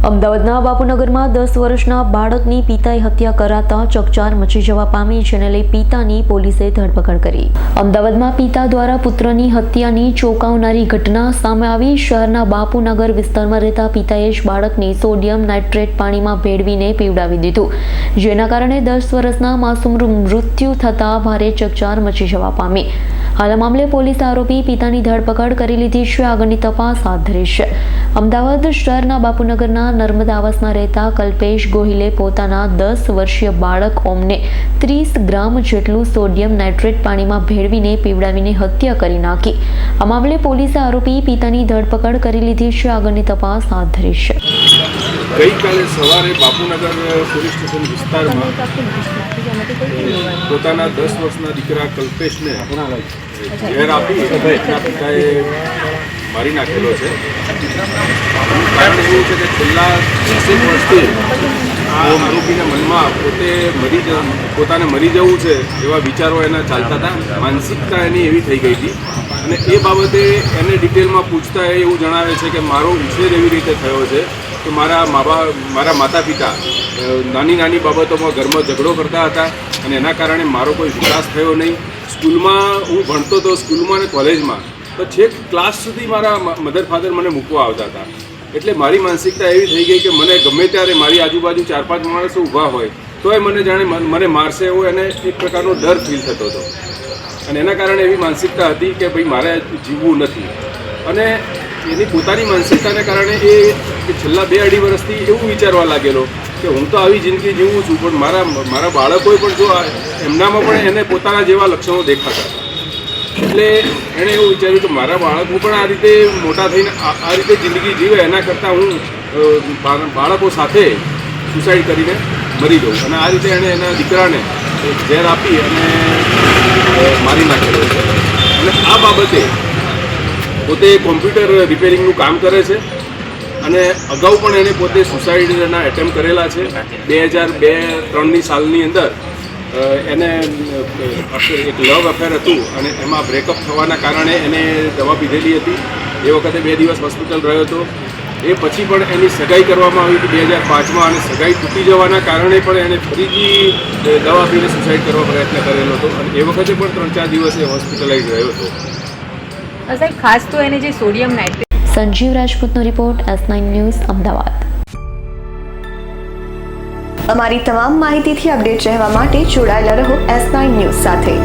અમદાવાદના બાપુનગરમાં 10 વર્ષના બાળકની પિતાએ હત્યા કરાતા ચકચાર મચી જવા પામી, જેને લઈ પિતાની પોલીસે ધરપકડ કરી. અમદાવાદમાં પિતા દ્વારા પુત્રની હત્યાની ચોંકાવનારી ઘટના સામે આવી. શહેરના બાપુનગર વિસ્તારમાં રહેતા પિતાએ જ બાળકને સોડિયમ નાઇટ્રેટ પાણીમાં ભેળવીને પીવડાવી દીધું, જેના કારણે 10 વર્ષના માસૂમનું મૃત્યુ થતા ભારે ચકચાર મચી જવા પામી. હાલ આ મામલે પોલીસે આરોપી પિતાની ધરપકડ કરી લીધી છે. આગળની તપાસ હાથ ધરી છે. અમદાવાદ શહેરના બાપુનગરના નર્મદા આવાસમાં રહેતા કલ્પેશ ગોહિલે પોતાના 10 વર્ષીય બાળક ઓમને 30 ગ્રામ જેટલું સોડિયમ નાઇટ્રેટ પાણીમાં ભેળવીને પીવડાવીને હત્યા કરી નાખી. આ મામલે પોલીસે આરોપી પિતાની ધરપકડ કરી લીધી છે. આગળની તપાસ હાથ ધરી છે. ગઈકાલે સવારે બાપુનગર પોલીસ સ્ટેશન વિસ્તારમાં પોતાના 10 વર્ષના દીકરા કલ્પેશને ઝેર આપી એના પિતાએ મારી નાખેલો છે. કારણ એવું છે કે છેલ્લા 20 વર્ષથી આ આરોપીના મનમાં પોતાને મરી જવું છે એવા વિચારો એના ચાલતા હતા. માનસિકતા એની એવી થઈ ગઈ હતી અને એ બાબતે એને ડિટેલમાં પૂછતા એવું જણાવે છે કે મારો ઉછેર એવી રીતે થયો છે કે મારા માતા પિતા નાની બાબતોમાં ઘરમાં ઝઘડો કરતા હતા અને એના કારણે મારો કોઈ વિકાસ થયો નહીં. સ્કૂલમાં હું ભણતો હતો, સ્કૂલમાં અને કોલેજમાં તો છેક ક્લાસ સુધી મારા મધર ફાધર મને મૂકવા આવતા હતા. એટલે મારી માનસિકતા એવી થઈ ગઈ કે મને ગમે ત્યારે મારી આજુબાજુ 4-5 માણસો ઊભા હોય તો એ મને જાણે મને મારશે એવો એને એક પ્રકારનો ડર ફીલ થતો હતો અને એના કારણે એવી માનસિકતા હતી કે ભાઈ મારે જીવવું નથી. અને એની પોતાની માનસિકતાને કારણે એ છેલ્લા 2-2.5 વર્ષથી એવું વિચારવા લાગેલો કે હું તો આવી જિંદગી જીવું છું, પણ મારા બાળકોએ પણ જો એમનામાં પણ એને પોતાના જેવા લક્ષણો દેખાતા હતા. એટલે એણે એવું વિચાર્યું કે મારા બાળકો પણ આ રીતે મોટા થઈને આ રીતે જિંદગી જીવે એના કરતાં હું બાળકો સાથે સુસાઇડ કરીને મરી જાઉં. અને આ રીતે એણે એના દીકરાને ઝેર આપી અને મારી નાખેલો છે. અને આ બાબતે પોતે કોમ્પ્યુટર રિપેરિંગનું કામ કરે છે અને અગાઉ પણ એને પોતે સુસાઇડના એટેમ્પ કરેલા છે. 2002-03ની સાલની અંદર એને એક લવ અફેર હતું અને એમાં બ્રેકઅપ થવાના કારણે એને દવા પીધેલી હતી. એ વખતે 2 દિવસ હોસ્પિટલ રહ્યો હતો. એ પછી પણ એની સગાઈ કરવામાં આવી હતી 2005માં અને સગાઈ તૂટી જવાના કારણે પણ એને ફરીથી દવા પીને સુસાઇડ કરવા પ્રયત્ન કરેલો હતો અને એ વખતે પણ 3-4 દિવસ એ હોસ્પિટલાઇઝ રહ્યો હતો. સાહેબ, ખાસ તો એને જે સોડિયમ નાઇટ્રેટ. સંજીવ રાજપૂતનો રિપોર્ટ, S9 ન્યૂઝ, અમદાવાદ. અમારી તમામ માહિતીથી અપડેટ રહેવા માટે જોડાયેલા રહો S9 ન્યૂઝ સાથે.